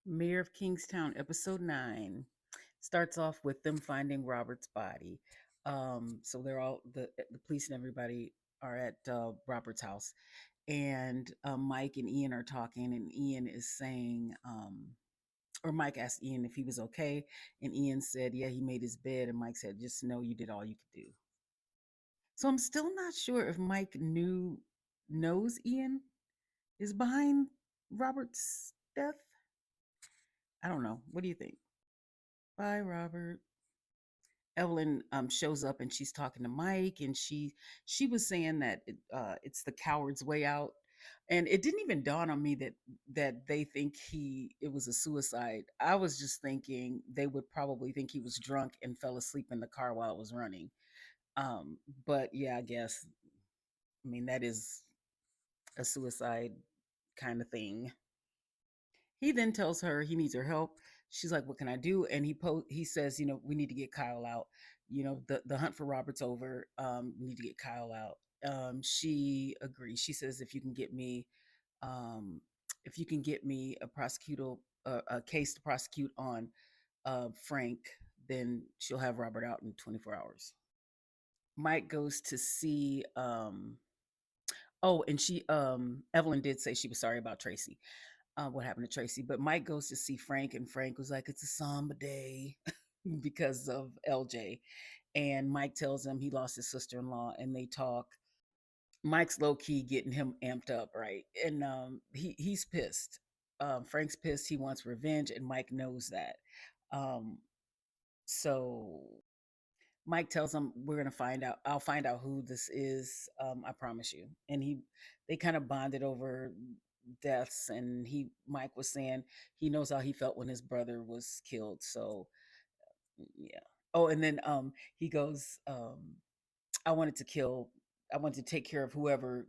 Mayor of Kingstown, episode 9, starts off with them finding Robert's body. So they're all the police and everybody are at Robert's house, and Mike and Ian are talking, and Ian is saying, or Mike asked Ian if he was okay, and Ian said, "Yeah, he made his bed," and Mike said, "Just know you did all you could do." So I'm still not sure if Mike knows Ian is behind Robert's death. I don't know. What do you think? Bye, Robert. Evelyn shows up and she's talking to Mike, and she was saying that it's the coward's way out, and it didn't even dawn on me that they think it was a suicide. I was just thinking they would probably think he was drunk and fell asleep in the car while it was running. Um, but yeah, I guess I mean that is a suicide kind of thing. He then tells her he needs her help. She's like, "What can I do?" And he says, "We need to get Kyle out. The hunt for Robert's over. We need to get Kyle out." She agrees. She says, um, if you can get me a case to prosecute on Frank, then she'll have Robert out in 24 hours." Mike goes to see. Oh, and Evelyn did say she was sorry about Tracy, what happened to Tracy. But Mike goes to see Frank, and Frank was like, "It's a somber day," because of LJ. And Mike tells him he lost his sister in law, and they talk. Mike's low key getting him amped up, right? And he's pissed. Frank's pissed. He wants revenge, and Mike knows that. Um, so Mike tells him, "We're gonna find out. I'll find out who this is. I promise you." And they kind of bonded over deaths, and Mike was saying he knows how he felt when his brother was killed. So yeah. Oh, and then he goes, "I wanted to kill. I wanted to take care of whoever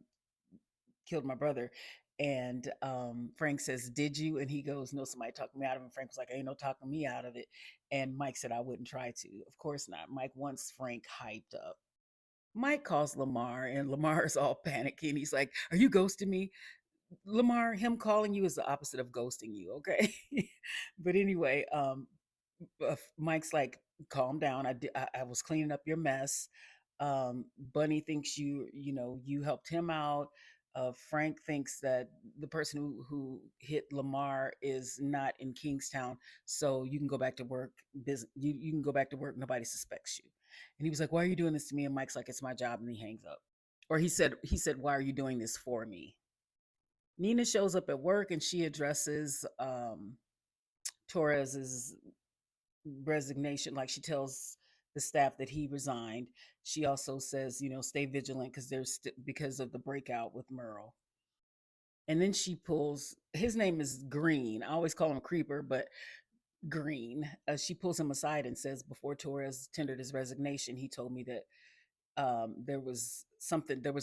killed my brother." And Frank says, "Did you?" And he goes, "No, somebody talked me out of it." And Frank was like, "Ain't no talking me out of it." And Mike said, "I wouldn't try to." Of course not. Mike wants Frank hyped up. Mike calls Lamar, and Lamar's all panicking. He's like, "Are you ghosting me?" Lamar, him calling you is the opposite of ghosting you, okay? But anyway, Mike's like, "Calm down. I was cleaning up your mess. Bunny thinks you helped him out. Frank thinks that the person who hit Lamar is not in Kingstown, so you can go back to work. You can go back to work. Nobody suspects you." And he was like, "Why are you doing this to me?" And Mike's like, "It's my job," and he hangs up. Or he said, "Why are you doing this for me?" Nina shows up at work, and she addresses Torres's resignation. Like, she tells the staff that he resigned. She also says, "Stay vigilant because because of the breakout with Merle." And then she pulls his name is Green. I always call him Creeper, but Green. She pulls him aside and says, "Before Torres tendered his resignation, he told me that there was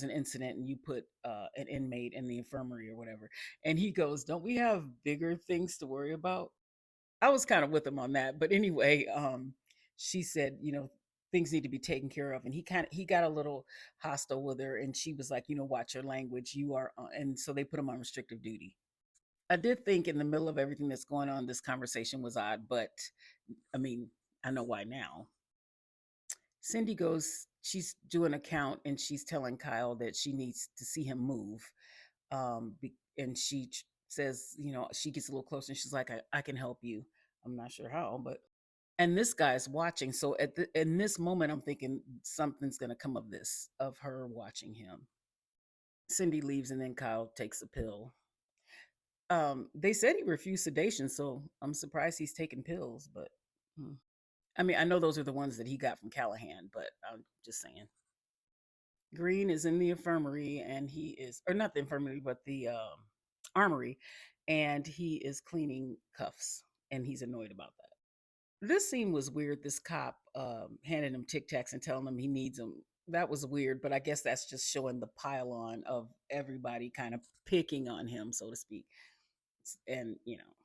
an incident, and you put an inmate in the infirmary or whatever." And he goes, "Don't we have bigger things to worry about?" I was kind of with him on that. But anyway, she said, things need to be taken care of. And he got a little hostile with her, and she was like, "Watch your language. You are And so they put him on restrictive duty. I did think in the middle of everything that's going on, this conversation was odd, but I mean, I know why now. Cindy goes, she's doing a count, and she's telling Kyle that she needs to see him move. And says, she gets a little closer, and she's like, I can help you. I'm not sure how, but. And this guy's watching. So in this moment, I'm thinking something's going to come of this, of her watching him. Cindy leaves, and then Kyle takes a pill. They said he refused sedation, so I'm surprised he's taking pills, but. hmm. I mean, I know those are the ones that he got from Callahan, but I'm just saying. Green is in the infirmary, and or not the infirmary, but the armory, and he is cleaning cuffs, and he's annoyed about that. This scene was weird. This cop handing him Tic Tacs and telling him he needs them. That was weird, but I guess that's just showing the pile-on of everybody kind of picking on him, so to speak, and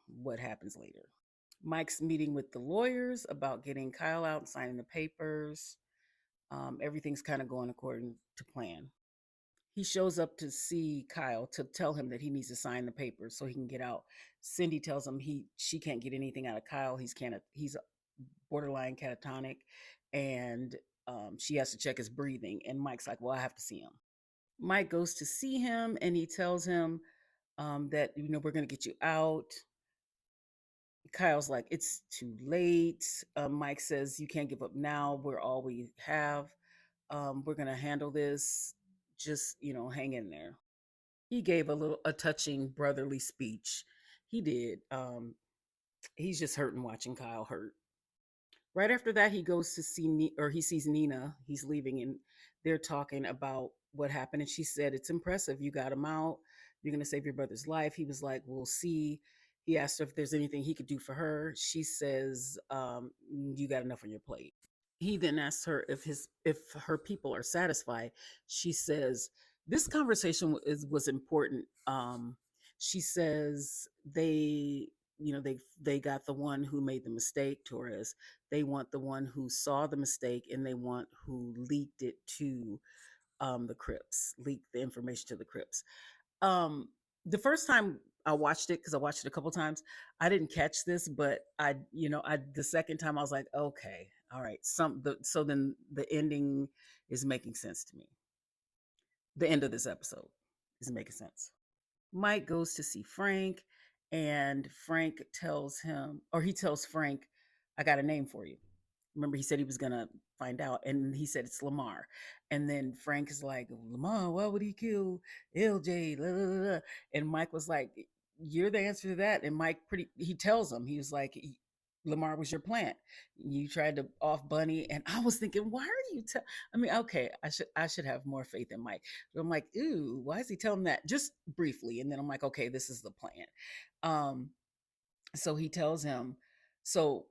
what happens later. Mike's meeting with the lawyers about getting Kyle out and signing the papers. Everything's kind of going according to plan. He shows up to see Kyle to tell him that he needs to sign the papers so he can get out. Cindy tells him she can't get anything out of Kyle. He's borderline catatonic, and she has to check his breathing. And Mike's like, "Well, I have to see him." Mike goes to see him, and he tells him that we're going to get you out. Kyle's like, "It's too late." Mike says, "You can't give up now. We're all we have. We're going to handle this. Just hang in there." He gave a touching brotherly speech. He did. He's just hurting watching Kyle hurt. Right after that, he goes to he sees Nina. He's leaving, and they're talking about what happened. And she said, "It's impressive. You got him out. You're going to save your brother's life." He was like, "We'll see." He asked her if there's anything he could do for her. She says, "You got enough on your plate." He then asks her if her people are satisfied. She says this conversation was important. She says they got the one who made the mistake, Torres. They want the one who saw the mistake, and they want who leaked it to the Crips, leaked the information to the Crips. Um, the first time I watched it, because I watched it a couple times, I didn't catch this, but I the second time I was like, okay, all right, so then the ending is making sense to me. The end of this episode is making sense. Mike goes to see Frank, and Frank tells him, or he tells Frank, "I got a name for you." Remember, he said he was gonna find out, and he said it's Lamar. And then Frank is like, "Lamar, why would he kill LJ?" La, la, la, la. And Mike was like, "You're the answer to that." And Mike he tells him, he was like, "Lamar was your plant. You tried to off Bunny." And I was thinking, why are you I mean, okay, I should have more faith in Mike. But I'm like, ooh, why is he telling that? Just briefly. And then I'm like, okay, this is the plan. Um, so he tells him, so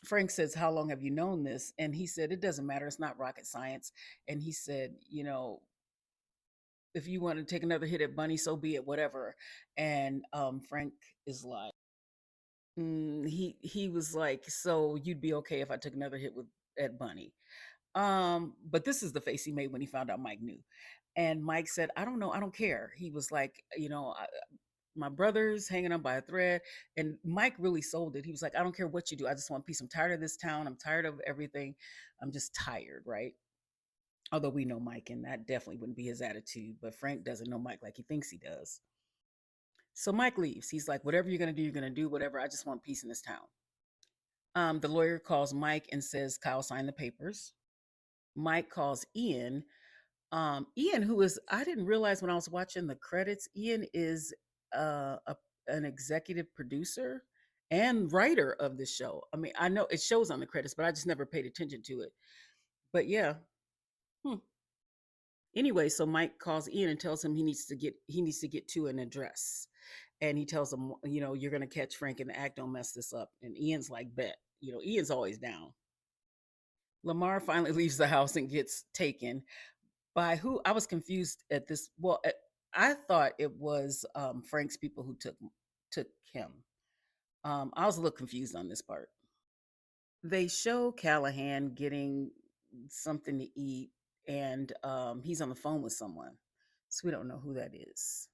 Frank says, "How long have you known this?" And he said, "It doesn't matter. It's not rocket science." And he said, "If you want to take another hit at Bunny, so be it, whatever." And Frank is like, he was like, "So you'd be okay if I took another hit with at Bunny?" But this is the face he made when he found out Mike knew. And Mike said, "I don't know. I don't care." He was like, my brother's hanging on by a thread. And Mike really sold it. He was like, "I don't care what you do. I just want peace. I'm tired of this town. I'm tired of everything. I'm just tired," right? Although we know Mike, and that definitely wouldn't be his attitude. But Frank doesn't know Mike like he thinks he does. So Mike leaves. He's like, "Whatever you're going to do, you're going to do whatever. I just want peace in this town." The lawyer calls Mike and says, "Kyle signed the papers." Mike calls Ian. Ian, who is, I didn't realize when I was watching the credits, Ian is an executive producer and writer of this show. I mean, I know it shows on the credits, but I just never paid attention to it. But yeah. Hmm. Anyway, so Mike calls Ian and tells him he needs to get to an address. And he tells him, "You're gonna catch Frank in the act, don't mess this up." And Ian's like, "Bet." Ian's always down. Lamar finally leaves the house and gets taken by who? I was confused at this. Well, I thought it was Frank's people who took him. I was a little confused on this part. They show Callahan getting something to eat, and he's on the phone with someone, so we don't know who that is.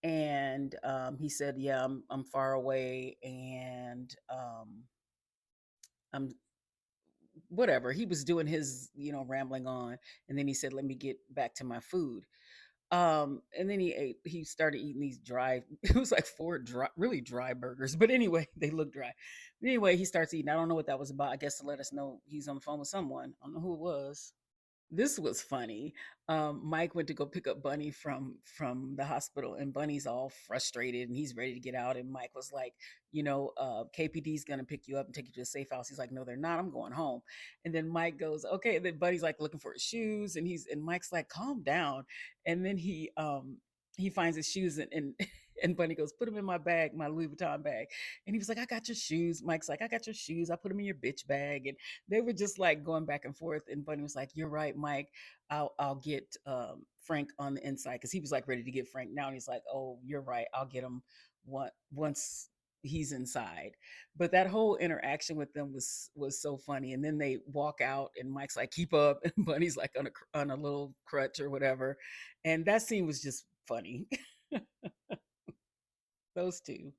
And he said, "Yeah, I'm far away, and I'm whatever." He was doing his rambling on, and then he said, "Let me get back to my food." And then he started eating these dry, it was like four dry, really dry burgers. But anyway, they look dry. But anyway, he starts eating. I don't know what that was about. I guess to let us know he's on the phone with someone. I don't know who it was. This was funny. Mike went to go pick up Bunny from the hospital, and Bunny's all frustrated and he's ready to get out. And Mike was like, KPD's gonna pick you up and take you to a safe house. He's like, "No, they're not. I'm going home." And then Mike goes, "Okay." And then Bunny's like looking for his shoes, and Mike's like, "Calm down." And then he finds his shoes, and and Bunny goes, "Put them in my bag, my Louis Vuitton bag." And he was like, "I got your shoes." Mike's like, "I got your shoes. I put them in your bitch bag." And they were just like going back and forth. And Bunny was like, "You're right, Mike. I'll get Frank on the inside," because he was like ready to get Frank now. And he's like, "Oh, you're right. I'll get him once." he's inside. But that whole interaction with them was so funny. And then they walk out, and Mike's like, "Keep up," and Bunny's like on a little crutch or whatever. And that scene was just funny. Those two.